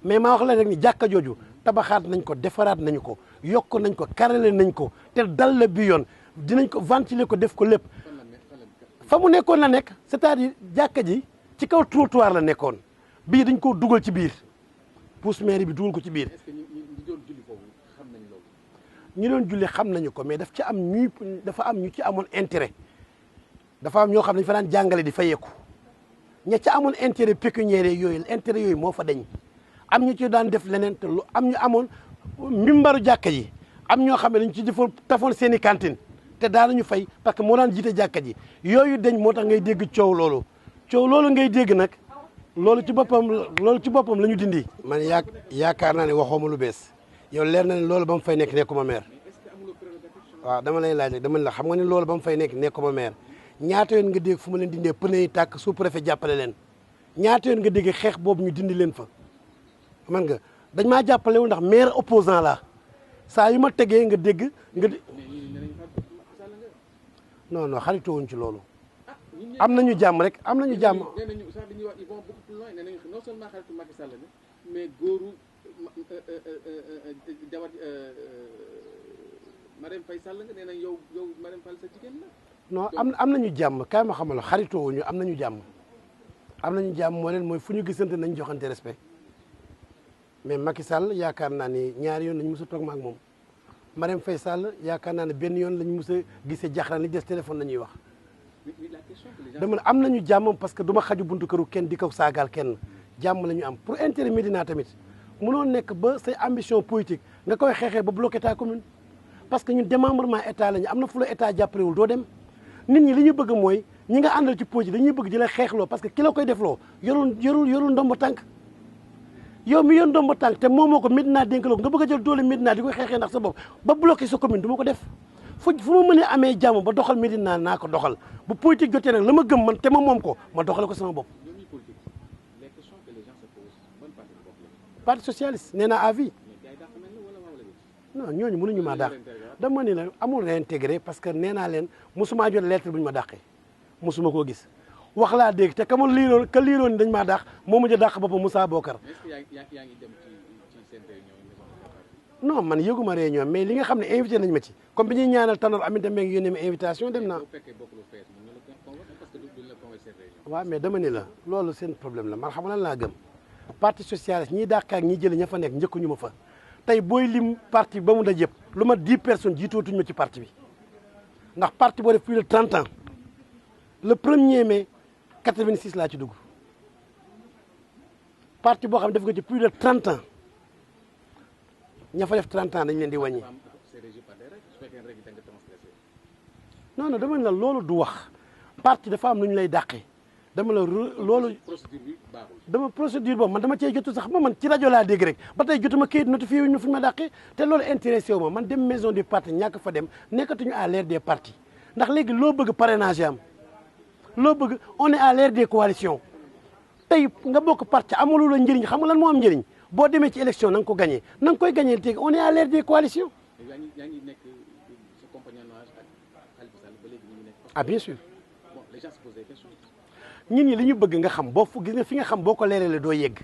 mais maa wax la rek ni jàkka jooju tabaxaat nañ ko defaraat nañu ko yokk nañ ko karale nañ ko te dal la bi yoon dinañ ko ventiler ko def ko lépp fa mu nekkoon la nekk c'est-à-dire jàkka ji ci kaw trottoir la nekkoon bii dañ ko dugal ci biir pousse mairie bi dugal ko ci biir. est-ce que ñi doon julli foofu xam nañ loolu. ñi doon julli xam nañu ko mais dafa am ñu ci amoon intérêt dafa am ñoo xam ne dañu fa daan jàngale di fayeeku ña ca amoon intérêt pécuniaire yooyu intérêt yooyu moo fa dañ am ñu ci daan def leneen te lu am ñu amoon mbimbaru jàkka ji am ñoo xam ne dañ ci defoon tafoon seen i cantine te daanañu fay parce que moo daan jiite jàkka ji yooyu dañ moo tax ngay dégg coow loolu ngay dégg nag loolu ci boppam la ñu dindi. man yaakaar naa ne waxooma lu bees yow leer na ne loolu ba mu fay nekk nekkuma maire waaw dama lay laaj rek dama la xam nga ne loolu ba mu fay nekk nekkuma maire ñaata yoon nga dégg fu ma leen dindee pneu yi tàkk sous préfet jàppale leen ñaata yoon nga dégg xeex boobu ñu dindi leen fa man nga dañ maa jàppale wu ndax maire opposant la saa yu ma tegee nga dégg nga non xaritoo wuñ ci loolu am nañu jàmm rek am nañu jàmm. nee nañu sax dañuy wax ils vont beaucoup plus loin nee nañu non seulement xaritu Macky Sall la mais góoru jabar Marème Faye Sall nga nee nañ yow Marème Faye sa jigéen la. non am nañu jàmm kaay ma xamal la xaritoo wuñu am nañu jàmm moo leen mooy fu ñu gisante nañ joxante respect mais Macky Sall yaakaar naa ni ñaari yoon lañu mës a toog ma ak moom Marème Faye Sall yaakaar naa ne benn yoon lañu mës a gisee jaxran li des téléphone la ñuy wax. dama ne am nañu jàmm parce que du ma xaju buntu këru kenn di ko saagaal kenn jàmm la ñu am pour intérêt Médina tamit mënoo nekk ba say ambition politique nga koy xeexee ba bloqué ta commune parce que ñun démembrement état la ñu am na fu la état jàppalewul doo dem nit ñi li ñu bëgg mooy ñi nga àndal ci politique dañuy bëgg di la xeexloo parce que ki la koy defloo yorul ndombo tànk yow mi yor ndombo tànk te moomoo ko Médina dénk la ko nga bëgg a jël doole Médina di koy xeexee ndax sa bopp ba bloqué sa commune du ma ko def fu ma mënee amee jàmm ba doxal Médina naa ko doxal bu politique jotee nag la ma gëm man te ma moom ko ma doxale ko sama bopp. parti socialiste nee naa à vie non ñooñu mënuñu maa dàq dama ni la amul réintégré parce que nee naa leen mosuma jot lettre bu ñu ma dàqee mosuma koo gis wax laa dégg te ka ma liiroon ni dañ maa dàq moo mujj a dàq boppam Moussa Bokar. non man yëguma réunion mais li nga xam ne invité nañ ma ci comme bi ñuy ñaanal Tanor Aminata Mbengue yónnee ma invitation dem naa. waaw mais dama ni la loolu seen problème la man xam lan laa gëm parti socialiste ñiy dàq ak ñi jëlee ña fa nekk njëkkuñu ma fa tey booy lim parti ba mu daj yëpp lu ma 10 personnes jiitootuñu ma ci parti bi ndax parti boo def plus de 30 ans le 1er mai 86 laa ci dugg parti boo xam ne def nga ci plus de 30 ans ña fa def 30 ans dañ leen di wàññi. non dama ne la loolu du wax parti dafa am lu ñu lay dàqee dama la loolu. procédure boobu man dama cee jotu sax man ci rajo laa dégg rek ba tey jotuma kayit notifié wuñ ma fu ñu ma dàqee te loolu intéressé wu ma man dem maison du parti ñàkk fa dem nekkatuñu à l'ère des partis ndax léegi loo bëgg parrainage am loo bëgg on est à l'ère des coalitions tey nga bokk parti amuloo la njëriñ xam nga lan moo am njëriñ boo demee ci élection na nga ko gagné na nga koy gagné tey on est à l'ère des coalitions. ah bien sûr. ñit ñi li ñu bëgg nga xam boo gis nga fi nga xam boo ko leeralee doo yegg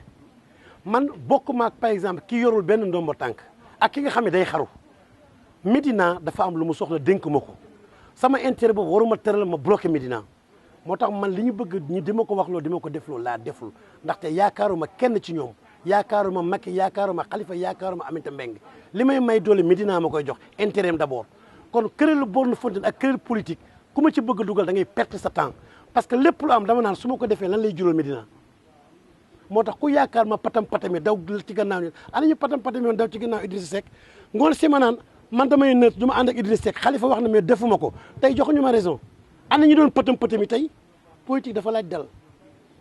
man bokk maak par exemple ki yorul benn ndombo tànk ak ki nga xam ne day xaru Médina dafa am lu mu soxla dénk ma ko sama intérêt boobu waruma tëral ma bloqué Médina moo tax man li ñu bëgg ñi di ma ko wax loo di ma ko defloo laa deful ndaxte yaakaaruma kenn ci ñoom yaakaaruma Macky yaakaaruma Khalifa yaakaaruma Aminata Mbengue li may doole Médina ma koy jox intérêt am d'abord kon këréelu borne fontaine ak këréel politique ku ma ci bëgg dugal da ngay perte sa temps parce que lépp lu am dama naan su ma ko defee lan lay jural Médina moo tax ku yaakaar ma patam-patami daw ci gannaaw ñun ana ñu patam-patami yoon daw ci gannaaw Idrissa Seck ngoon si ma naan man damay nëtt du ma ànd ak Idrissa Seck Khalifa wax na mais defuma ko tey joxuñu ma raison ana ñu doon patam-patami tey politique dafa laaj dal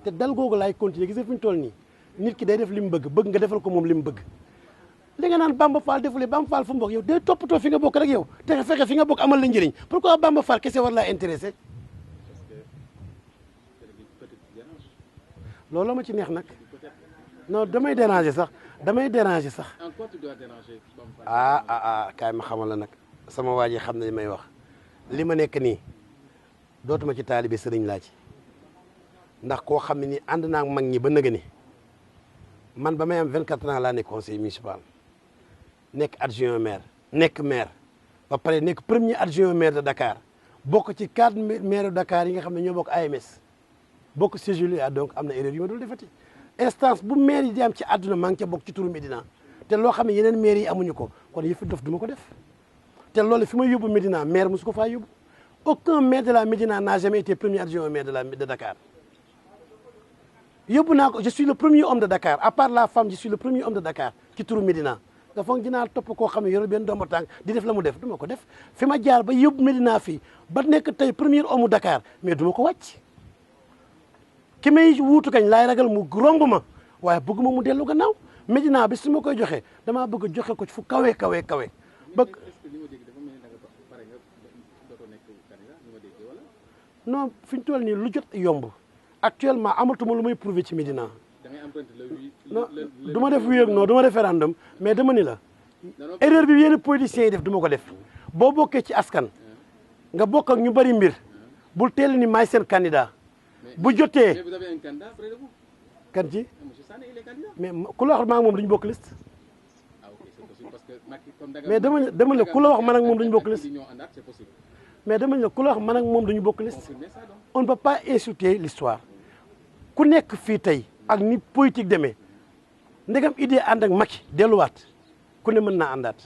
te dal googu laay continuer gis nga fi ñu toll nii nit ki day def li mu bëgg nga defal ko moom li mu bëgg li nga naan Bamba Fall defulee Bamba Fall fu mu bokk yow day toppatoo fi nga bokk rek yow te fexe fi nga bokk amal la njëriñ pourquoi Bamba Fall kese war laa intéressé loolu ma ci neex nag non damay déranger sax en quoi tu dois déranger Bamba Fall kaay ma xamal la nag sama waa ji xam na li may wax li ma nekk nii dootuma ci taalibe sëriñ laa ci ndax koo xam ne nii ànd naa mag ñi ba nëga ni man ba may am 24 ans laa nekk conseiller municipal nekk adjoint maire nekk maire ba pare nekk premier adjoint maire de Dakar bokk ci 4 maire de Dakar yi nga xam ne ñoo bokk AMS bokk CGLUA donc am na erreur yu ma dul defati instance bu maire yi di am ci àdduna maa ngi ca bokk ci turu Médina te loo xam ne yeneen maire yi amuñu ko kon yëfi dof du ma ko def te loolu fi ma yóbbu Médina maire mosu ko faa yóbbu aucun maire de la Médina n'a jamais été premier adjoint au maire de Dakar yóbbu naa ko je suis le premier homme de Dakar à part la femme je suis le premier homme de Dakar ci turu Médina nga foog dinaa topp koo xam ne yore benn doomu tànk di def la mu def du ma ko def fi ma jaar ba yóbbu Médina fii ba nekk tey premier homme Dakar mais du ma ko wàcc ki may wuutu kañ laay ragal mu romb ma waaye bëgguma mu dellu gannaaw Médina bi su ma koy joxe damaa bëgg joxe ko fu kawe kawe kawe ba non fi ñu toll nii lu jot yomb actuellement amatuma lu may prouver ci Médina non du ma def wii ak non du ma référendum mais dama ni la erreur bi yenn politiciens yi def du ma ko def boo bokkee ci askan nga bokk ak ñu bari mbir bul teel ni maay seen candidat bu jotee kan ci mais ku la wax maa ngi moom duñu bokk liste mais dama la ku la wax man ak moom duñu bokk liste mais dama la ku la wax man ak moom duñu bokk liste on ne peut pas insulter l'histoire ku nekk fii tey ak ni politique demee ndegam idée ànd ak Macky delluwaat ku ne mën naa àndaat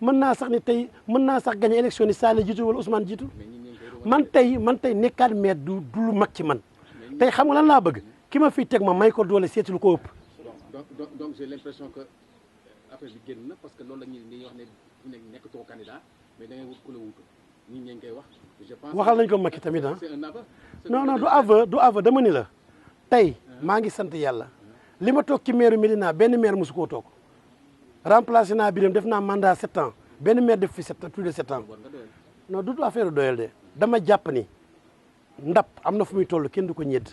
mën naa sax ni tey mën naa sax gagné élection ni Sall jiitu wala Ousmane jiitu man tey nekkaat maire du lu mag ci man tey xam nga lan laa bëgg ki ma fiy teg ma may ko doole seeti lu ko ëpp. donc j'ai l'impression que affaire bi génn na parce que loolu la ñuy wax ne nekkatoo candidat mais da ngay wut ku la wutu ñi ngeen koy wax. je pense waxal nañ ko Macky tamit ah. c'est un aveu. non du aveu dama ni la tey maa ngi sant yàlla li ma toog ci maire Médina benn maire mosu koo toog remplacé naa Birame def naa mandat 7 ans benn maire def fi plus de 7 ans non du affaire doyal de dama jàpp ni ndap am na fu muy toll kenn du ko ñedd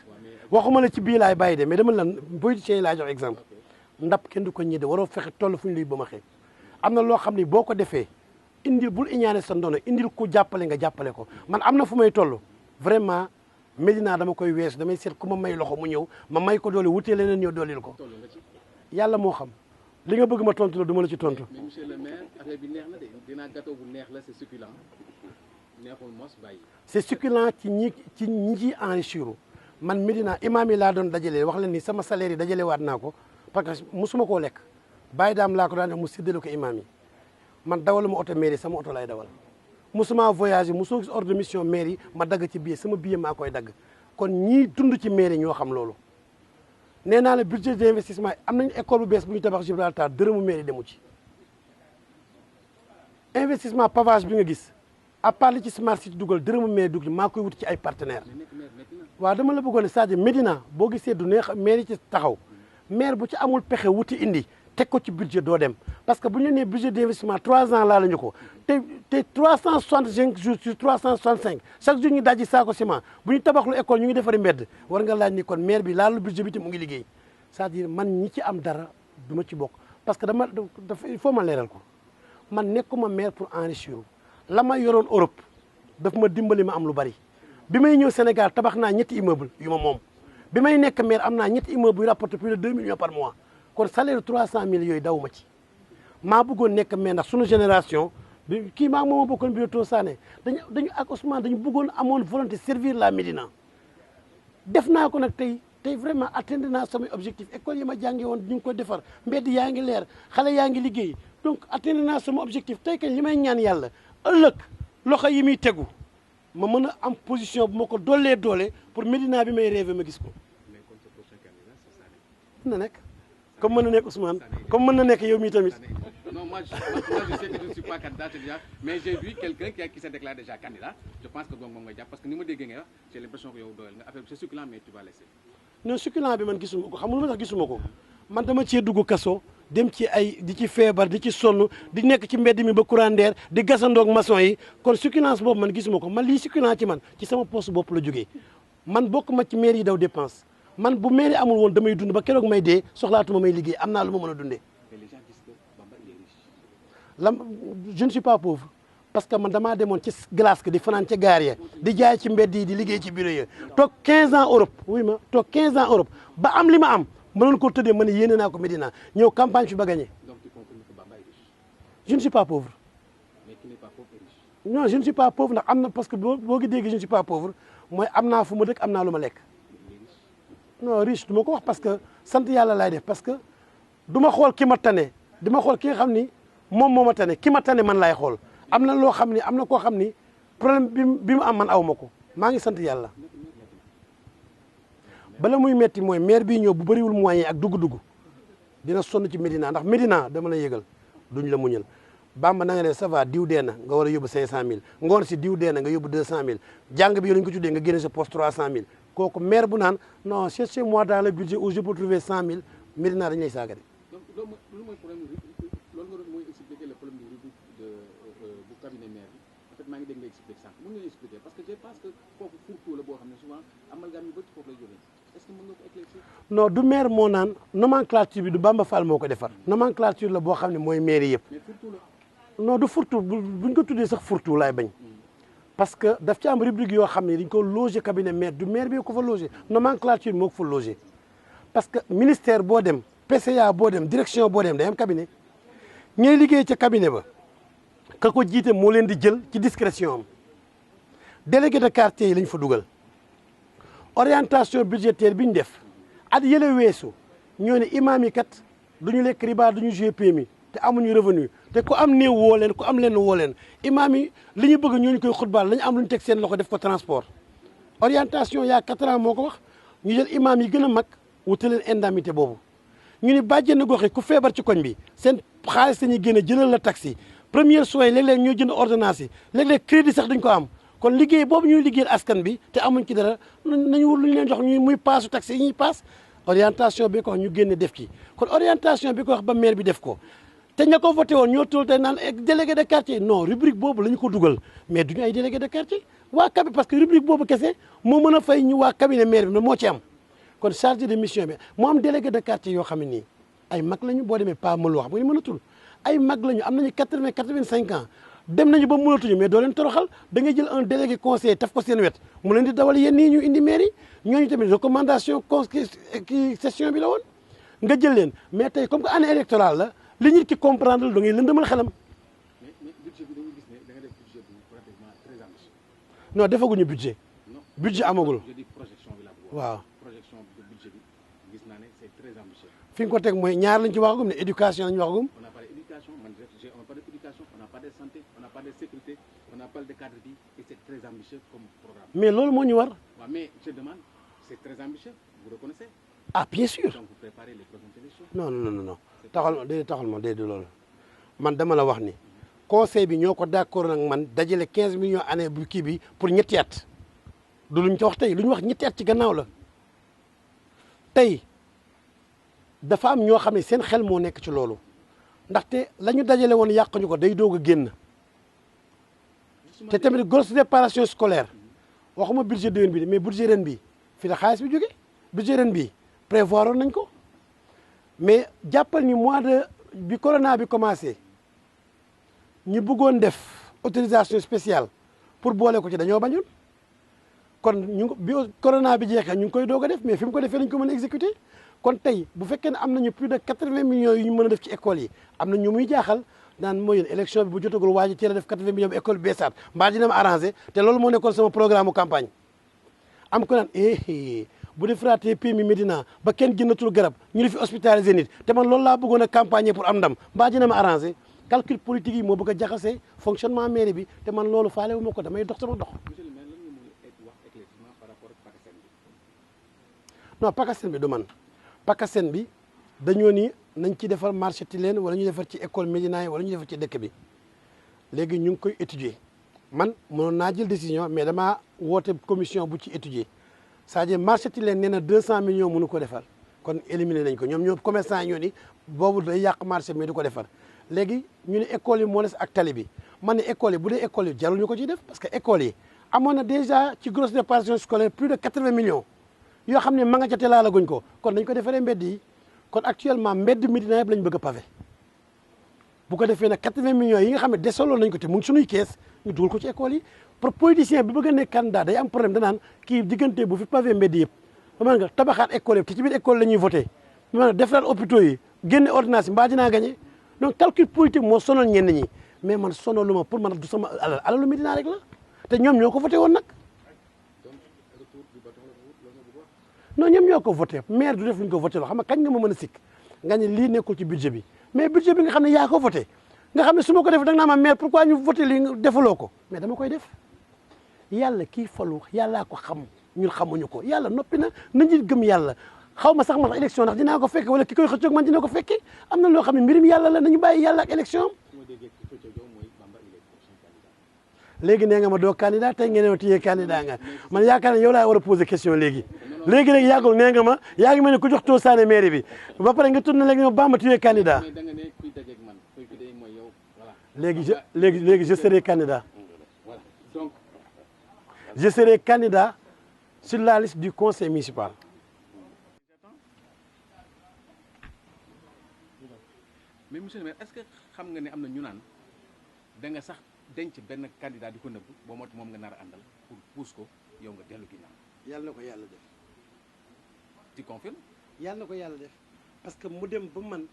waxuma la ci bii laay bàyyi de mais dama la politiciens yi laay jox exemple ndap kenn du ko ñedd waroo fexe toll fu ñu luy ba ma xee am na loo xam ni boo ko defee indil bul iñaane sa ndono indil ku jàppale nga jàppale ko man am na fu may toll vraiment Médina dama koy weesu damay seet ku ma may loxo mu ñëw ma may ko doole wutee leneen ñëw dooleel ko yàlla moo xam li nga bëgg ma tontu la du ma la ci tontu. mais monsieur le maire affaire bi neex na de dinaa gâteau bu neex la c'est succulent neexul mos bàyyi. c'est succulent ci ñi ci enrichir man Médina imam yi laa doon dajale wax leen ni sama salaire yi dajale waat naa ko parce que musuma koo lekk bàyyi daam laa ko daan def mu séddale ko imam yi man dawaluma oto mairie sama oto lay dawal musuma voyagé musoo gis ordre de mission mairie ma dagg ci billet sama billet maa koy dagg kon ñii dund ci mairie ñoo xam loolu nee naa la budget d'investissement am nañu école bu bees bu ñu tabax Gibraltar dërëmu mairie demu ci investissement pavage bi nga gis à part li ci smart city dugal dërëmu mairie dugg maa koy wut ci ay partenaires waaw dama la bëggoon ne c'est-à-dire Médina boo gisee du neex mairie ci taxaw maire bu ci amul pexe wuti indi teg ko ci budget doo dem parce que bu ñu nee budget d'investissement 3 ans laa la ñu ko te 365 jours sur 365 chaque jour ñu dajji saako ciment bu ñu tabaxlu école ñu ngi defari mbedd war nga laaj ni kon maire bi laalu budget bi te mu ngi liggéey c'est-à-dire man ñi ci am dara du ma ci bokk parce que dafa il faut ma leeral ko man nekkuma maire pour enrichir la ma yoroon Europe daf ma dimbali ma am lu bari bi may ñëw Sénégal tabax naa ñetti immeuble yu ma moom bi may nekk maire am naa ñetti immeuble yu rapporté plus de 2 millions par mois kon salaire 300 000 yooyu daw ma ci maa bëggoon nekk maire ndax suñu génération bi kii maa mooma bokkoon Biroto Sané dañu ak Ousmane dañu bëggoon amoon volonté servir la Médina def naa ko nag tey vraiment atteindre naa samay objectif école yi ma jànge woon ñu ngi ko defar mbedd yaa ngi leer xale yaa ngi liggéey donc atteindre naa sama objectif tey kañ li may ñaan yàlla ëllëg loxo yi muy tegu ma mën a am position bu ma ko doolee doole pour Médina bi may rêvé ma gis ko mën na nekk comme mën na nekk Ousmane comme mën na nekk yow mii tamit. Non, moi je sais que je ne suis pas candidat déjà, mais j'ai vu quelqu'un qui s'est déclaré déjà candidat. Je pense que donc moom ngay jàpp parce que ni ma déggee ngay wax j'ai l'impression que yow doyal nga affaire bi c'est succulent mais tu vas laisser. Non succulent bi man gisuma ko xam nga lu ma tax gisuma ko man dama cee dugg kaso dem ci ay di ci feebar di ci sonn di nekk ci mbedd mi ba courant d'air di gasandoog maçon yi kon succulence boobu man gisuma ko man lii succulent ci man ci sama poste bopp la jógee man bokk ma ci mairie yi daw dépense man bu mairie amul woon damay dund ba keroog may dee soxlaatuma may liggéey am naa lu ma mën a dundee. Je ne suis pas pauvre parce que man damaa demoon ci glace di fanaan ca gaar ya di jaay ci mbedd yi di liggéey ci bureau ya toog 15 ans Europe oui ma toog 15 ans Europe ba am li ma am mënoon koo tëddee ma ne yéene naa ko Médina ñëw campagne fi ba gagné. Donc tu confirmes que Bamba est riche. Je ne suis pas pauvre. Mais qui n'est pas pauvre est riche. Non je ne suis pas pauvre ndax am na parce que boo gi dégg je ne suis pas pauvre mooy am naa fu ma dëkk am naa lu ma lekk. Non riche du ma ko wax parce que sant yàlla laay def parce que du ma xool ki ma tane di ma xool ki nga xam ni moom moo ma tane ki ma tane man laay xool am na loo xam ni am na koo xam ni problème bi mu am man aw ma ko maa ngi sant yàlla. bala muy metti mooy maire bii ñëw bu bëriwul moyen ak dugg-dugg dina sonn ci Médina ndax Médina dama la yëgal duñ la muñal Bamba na nga ne ça va diw dee na nga war a yóbbu 500000 ngoon si diw dee na nga yóbbu 200000 jàng bi yow lañ ko tuddee nga génne sa poste 300000 kooku maire bu naan non cherchez-moi dans le budget où je peux trouver 100000 Médina dañ lay saaga de. Donc loolu mooy problème loolu nga doon mooy expliquer le problème du bu cabinet maire bi en fait maa ngi dégg nga expliquer sànq mën nga expliquer parce que je pense que foofu fourre-tout la boo xam ne souvent amalgame yu bëri foofu lay jógee est-ce que mën nga ko éclaircir. Non du maire moo naan nomenclature bi du Bamba Fall moo ko defar nomenclature la boo xam ne mooy maire yëpp. Mais fourre-tout la. Non du fourre-tout buñ ko tuddee sax fourre-tout laay bañ parce que daf ci am rubrique yoo xam ne dañ ko loger cabinet maire du maire bi ko fa loger nomenclature moo ko fa loger parce que ministère boo dem PCA boo dem direction boo dem day am cabinet ñooy liggéey ca cabinet ba ka ko jiite moo leen di jël ci discrétion am délégué de quartier yi lañ fa dugal orientation budgétaire bi ñu def at yële weesu ñoo ne imaam yi kat duñu lekk riba duñu jouer PMI te amuñu revenu te ku am néew woo leen ku am leen woo leen imaam yi li ñu bëgg ñooñu koy xutbaal lañu am lu ñu teg seen loxo def ko transport orientation yaa 4 ans moo ko wax ñu jël imaam yi gën a mag wuta leen indemnité boobu ñu ni bàjjenu gox yi ku feebar ci koñ bi seen xaalis dañuy génne jëlal la taxi première soins léeg-léeg ñoo jënd ordonnance yi léeg-léeg crédit sax duñ ko am kon liggéey boobu ñuy liggéeyal askan bi te amuñ ci dara nañu wut lu ñu leen jox ñuy muy paasu taxi yi ñuy paas orientation bi ko wax ñu génne def ci kon orientation bi ko wax ba maire bi def ko te ña ko voté woon ñoo toll tey naan délégué de quartier non rubrique boobu la ñu ko dugal mais duñu ay délégué de quartier waa cabinet parce que rubrique boobu kese moo mën a fay ñu waa cabinet maire bi moo ci am kon chargé de mission bi moo am délégué de quartier yoo xam ne nii ay mag lañu boo demee pas mënu wax bu ñu mënatul ay mag lañu am nañu 80 85 ans dem nañu ba mënatuñu mais doo leen toroxal da ngay jël un délégué conseiller taf ko seen wet mu leen di dawal yéen nii ñu indi maire yi ñooñu tamit recommandation kii session bi la woon nga jël leen mais tey comme que année électorale la li nit ki comprendre da ngay lëndëmal xelam. mais budget bi dañuy gis ne da nga def budget bu pratiquement très ambitieux. non defaguñu budget. non budget amagul. je dis projection bi la bëgg. waaw projection de budget bi gis naa ne c'est très ambitieux. fi nga ko teg mooy ñaar lañ ci waxagum ne éducation lañ waxagum. On n'a pas d'éducation, on n'a pas d'éducation, on n'a pas de santé, on n'a pas de sécurité, on n'a pas de cadre de vie et c'est très ambitieux comme programme. mais loolu moo ñu war. Ouais, mais je demande, c'est très ambitieux, vous reconnaissez? ah bien sûr. Donc vous préparez les prochaines élections. non taxal ma déedéet loolu man dama la wax ni conseil bi ñoo ko d'accord nag man dajale 15 millions année bu kii bi pour ñetti at du luñ ci wax tey lu ñu wax ñetti at ci gannaaw la tey dafa am ñoo xam ne seen xel moo nekk ci loolu ndaxte la ñu dajale woon yàquñu ko day doog a génn te tamit grosse réparation scolaire waxuma budget déwén bi mais budget ren bi fii la xaalis bi jóge budget ren bi prévoir nañ ko mais jàppal ni mois de bi corona bi commencé ñu bëggoon def autorisation spéciale pour boole ko ci dañoo bañoon kon bi corona bi jeexee ñu ngi koy doog a def mais fi mu ko defee lañ ko mën a exécuter kon tey bu fekkee ne am nañu plus de 80 millions yu ñu mën a def ci école yi am na ñu muy jaaxal naan mooy yéen élection bi bu jotagul waa ji teel a def 80 millions bi école beesaat mbaa dina ma arrangé te loolu moo nekkoon sama programme campagne am ko naan bu defaraatee PMI Médina ba kenn jëndatul garab ñu di fi hospitalisé nit te man loolu laa bëggoon a campagne pour am ndam mbaa dina ma arrangé calcul politique yi moo bëgg a jaxase fonctionnement mairie bi te man loolu faale wu ma ko damay dox sama dox. Monsieur le maire, lan nga mën a wax éclaircissement par rapport ak PACASEN bi. non PACASEN bi du man PACASEN bi dañoo ni nañ ci defar marché Tilène wala ñu defar ci école Médina yi wala ñu defar ci dëkk bi léegi ñu ngi koy étudier man mënoon naa jël décision mais damaa woote commission bu ci étudier c'est-à-dire marché Tilène nee na 200 millions mënu ko defar kon éliminer nañ ko ñoom commerçant yi ñoo ni boobu day yàq marché mais du ko defar léegi ñu ne école yi moo des ak tali bi man ne école yi bu dee école yi jarul ñu ko ciy def parce que école yi amoon na déjà ci grosse réparation scolaire plus de 80 millions yoo xam ne ma nga ca te laala guñ ko kon dañ ko defaree mbedd yi kon actuellement mbedd Médina yëpp lañ bëgg a pavé bu ko defee nag 80 millions yi nga xam ne desaloon nañ ko te mu ngi suñuy kees ñu dugal ko ci école yi pour politicien bi bëgg a nekk candidat day am problème danaan kii diggante bu fi pavé mbedd yëpp man nga tabaxaat école yëpp te ci biir école la ñuy voté man nga defaraat hôpitaux yi génne ordonnance yi mbaa dinaa gagné donc calcul politique moo sonal ñenn ñi mais man sonalu ma pour man du sama alal alalu Médina rek la te ñoom ñoo ko voté woon nag non ñoom ñoo ko voté maire du def lu ñu ko voté loo xam nga kañ nga ma mën a sikk nga ne lii nekkul ci budget bi mais budget bi nga xam ne yaa ko voté nga xam ne su ma ko def da nga naa ma maire pourquoi ñu voté lii defaloo ko mais dama koy def yàlla kii falu yàllaa ko xam ñun xamuñu ko yàlla noppi na nañu gëm yàlla xaw ma sax man élection ndax dinaa ko fekke wala ki koy xëccoog man dina ko fekke am na loo xam ne mbirum yàlla la nañu bàyyi yàlla ak élection léegi nee nga ma doo candidat tey ngeen ne tiyee candidat nga man yaakaar ne yow laa war a poser question léegi yàggul nee nga ma yaa ngi mel ne ku jox too saane mairie bi ba pare nga tourné léegi ma Bamba tiyee candidat léegi je serai candidat je serai candidat sur la liste du conseil municipal. mais monsieur le maire est-ce que xam nga ne am na ñu naan da nga sax denc benn candidat di ko nëbb boo moom nga nar a àndal pour pousse ko yow nga dellu ginnaaw. yàlla na ko yàlla def. tu confirmes. yàlla na ko yàlla def parce que mu dem ba man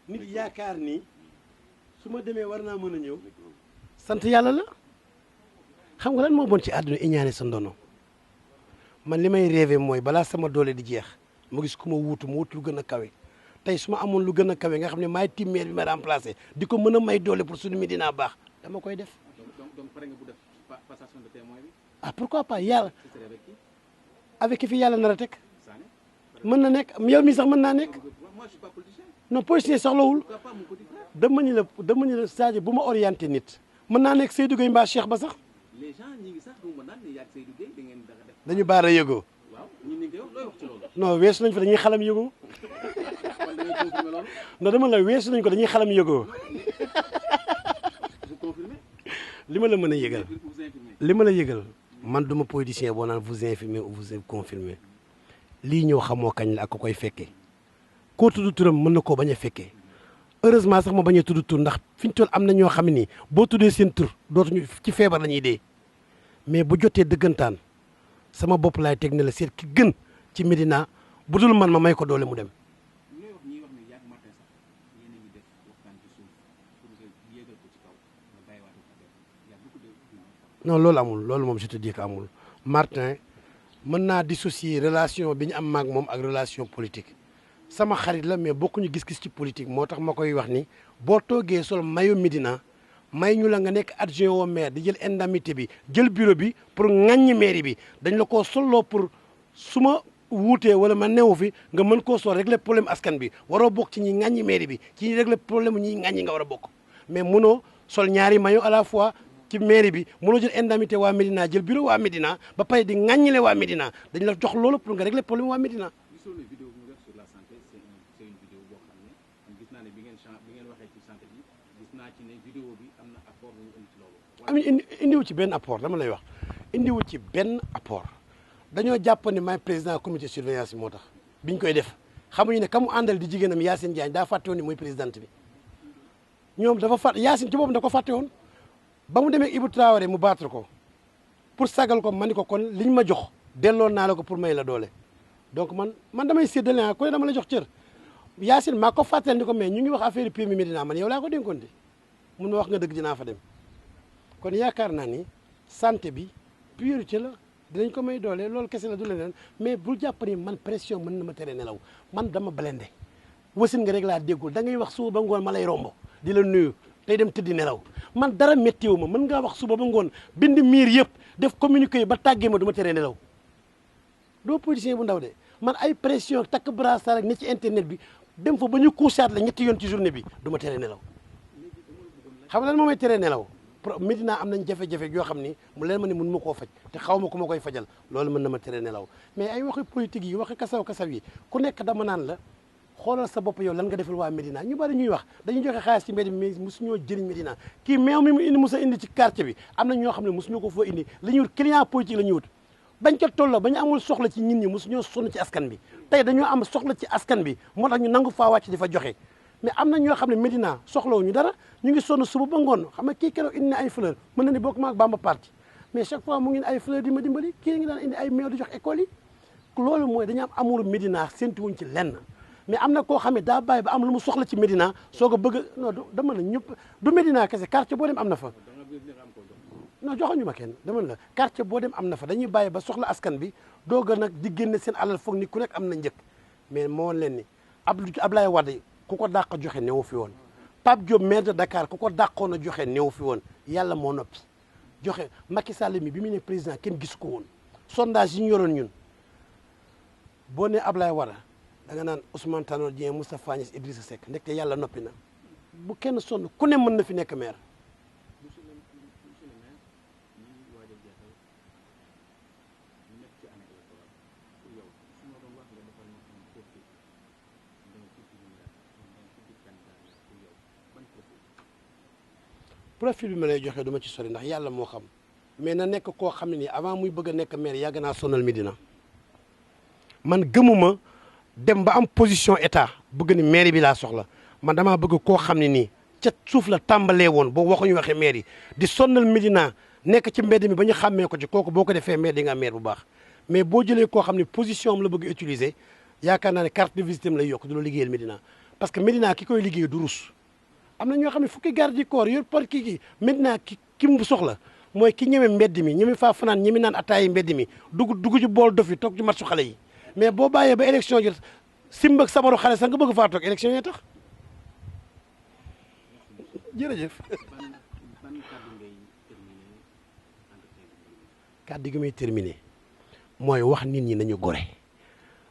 nit yaakaar ni su ma demee war naa mën a ñëw. sant yàlla la xam nga lan moo bon ci àdduna iñaane sa ndono man li may rêvé mooy balaa sama doole di jeex ma gis ku ma wuutu mu wut lu gën a kawe tey su ma amoon lu gën a kawe nga xam ne maay tim maire bi ma remplacé di ko mën a may doole pour suñu Médina baax dama koy def. donc pare nga bu def passation de témoin bi. ah pourquoi pas yàlla. avec ki fi yàlla nar a teg. mën na nekk yow mi sax mën naa nekk. non politicien soxlawul. dama ñu la Sadio bu ma orienté nit. mën naa nekk Seydou Gueye mbaa Cheikh ba sax. les gens ñi ngi sax du ma naan ne yaa Seydou Gueye da ngeen def. dañu baara yëgoo. waaw ñun ñu ngi koy wax looy wax ci loolu. non weesu nañ fa dañuy xalam yëgoo. kon da ngay confirmer loolu. non dama la weesu nañ ko dañuy xalam yëgoo. vous confirmez. li ma la mën a yëgal. li ma la yëgal man duma politicien boo naan vous infirmez ou vous confirmez lii ñëw xamoo kañ la ak ko koy fekkee koo tudd turam mën na koo bañ a fekkee heureusement sax ma bañ a tudd tur ndax fi ñu toll am na ñoo xam ne nii boo tuddee seen tur dootuñu ci feebar la ñuy dee mais bu jotee dëggantaan sama bopp laay teg ne la seet ki gën ci Médina bu dul man ma may ko doole mu dem. non loolu amul loolu moom je te dis que amul Martin mën naa dissocier relation bi ñu am maag moom ak relation politique sama xarit la mais bokkuñu gis-gis ci politique moo tax ma koy wax ni boo toogee sol mayo Médina may ñu la nga nekk adjoint au maire di jël indemnité bi jël bureau bi pour ŋaññi mairie bi dañ la koo solloo pour su ma wuutee wala ma newu fi nga mën koo sol régler problème askan bi waroo bokk ci ñi ŋaññi mairie bi ci ñi régler problème ñi ŋaññi nga war a bokk mais mënoo sol ñaari mayo à la fois ci mairie bi mënoo jël indemnité waa Médina jël bureau waa Médina ba pare di ŋàññile waa Médina dañ la jox loolu pour nga régler problème waa Médina. gisoon na vidéo bu mu def sur la santé c'est une vidéo boo xam ne gis naa ne bi ngeen waxee ci santé bi gis naa ci ne vidéo bi am na apport bu ñu indi ci loolu. indiwu ci benn apport dama lay wax indiwu ci benn apport dañoo jàpp ne maay président comité surveillance bi moo tax biñ koy def xamuñu ne ka mu àndal di jigéenam Yacine Diagne daa fàtte woon ni mooy présidente bi ñoom dafa fàtte Yacine ci boppam da ko fàtte woon. ba mu demee Ibou Traoré mu battre ko pour sagal ko ma ni ko kon liñ ma jox delloo naa la ko pour may la doole donc man damay séddale ah ku ne dama la jox cër Yacine maa ko fàttali ni ko mais ñu ngi wax affaire PMI Médina man yow laa ko dénkoon de mun ma wax nga dëgg dinaa fa dem kon yaakaar naa ni santé bi priorité la dinañ ko may doole loolu kese la du leneen mais bul jàpp ni man pression mën na ma tere nelaw man dama blindé wasin nga rek laa déggul da ngay wax suba ba ngoon ma lay rombo di la nuyu tey dem tëddi nelaw man dara méttiwu ma mën ngaa wax suba ba ngoon bind miir yëpp def communiqué yi ba tàggee ma du ma teree nelaw doo politicien bu ndaw de man ay pression takk brassard ak ne ci internet bi dem fa ba ñu couchaat la ñetti yoon ci journée bi du ma teree nelaw xam nga lan moo may teree nelaw Médina am nañ jafe-jafe yoo xam ni mu leen ma ne mun ma koo faj te xaw ma ku ma koy fajal loolu mën na ma teree nelaw mais ay waxi politique yi waxi kasaw-kasaw yi ku nekk dama naan la xoolal sa bopp yow lan nga defal waa Médina ñu bari ñuy wax dañuy joxe xaalis ci mbedd mi mais mosuñoo jëriñ Médina kii meew mi mu indi mos a indi ci quartier bi am na ñoo xam ne mosuñoo ko foo indi li ñuy wut client politique la ñuy wut bañ ca tolloo ba ñu amul soxla ci nit ñi mosuñoo sonn ci askan bi tey dañoo am soxla ci askan bi moo tax ñu nangu faa wàcc di fa joxe mais am na ñoo xam ne Médina soxlawuñu dara ñu ngi sonn suba ba ngoon xam nga kii keroog indi na ay fleur mën na ni bokk ma ak Bamba Party mais chaque fois mu ngi ay fleur di ma dimbali kii ngi daan indi ay meew di jox école yi loolu mooy dañu am amour Médina séntuwuñ ci lenn mais am na koo xam ne daa bàyyi ba am lu mu soxla ci Médina soo ko bëgg non dama la ñëpp du Médina kese quartier boo dem am na fa non joxuñu ma kenn dama la quartier boo dem am na fa dañuy bàyyi ba soxla askan bi doog a nag di génne seen alal foog ni ku nekk am na njëkk mais moo leen ni Abdoulaye Wade ku ko dàq joxe newu fi woon Pape Diop maire de Dakar ku ko dàqoon a joxe newu fi woon yàlla moo noppi joxe Macky Sall mi bi mu ne président kenn gisu ko woon sondage yi ñu yoroon ñun boo ne Abdoulaye Wade da nga naan Ousmane Tanor Dieng Moustapha Niasse Idrissa Seck ndekte yàlla noppi na bu kenn sonn ku ne mën na fi nekk maire. profil bi ma lay joxe duma ci sori ndax yàlla moo xam mais na nekk koo xam ne nii avant muy bëgg a nekk maire yàgg naa sonal Médina man gëmuma dem ba am position état bëgg ni maire bi laa soxla man damaa bëgg koo xam ne nii ca suuf la tàmbalee woon boo waxuñu waxee maire yi di sonal Médina nekk ci mbedd mi ba ñu xàmmee ko ci kooku boo ko defee maire di nga maire bu baax mais boo jëlee koo xam ne position am la bëgg utiliser yaakaar naa ne carte de visite am lay yokk du la liggéeyal Médina parce que Médina ki koy liggéey du rus am na ñoo xam ne fukki garde du corps yor par kii Médina ki mu soxla mooy ki ñeme mbedd mi ñeme faa fanaan ñeme naan ataay mbedd mi dugg ci bool dof yi toog ci matchu xale yi mais boo bàyyee ba élection jot simb ak sabaru xale sax nga bëgg faa toog élection yi tax jërëjëf. kàddu gi may terminé mooy wax nit ñi nañu gore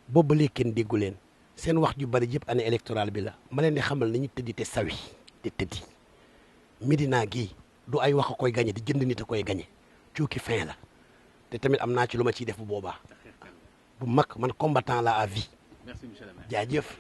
boobu ba léegi kenn déggu leen seen wax ju bari yëpp année électorale bi la ma leen di xamal nañu tëddi te sawi te tëddi Médina gii du ay wax a koy gañe di jënd nit a koy gañe cooki fin la te tamit am naa ci lu ma ciy def bu boobaa bu mag man combattant la à vie. Merci monsieur le maire. jaajëf.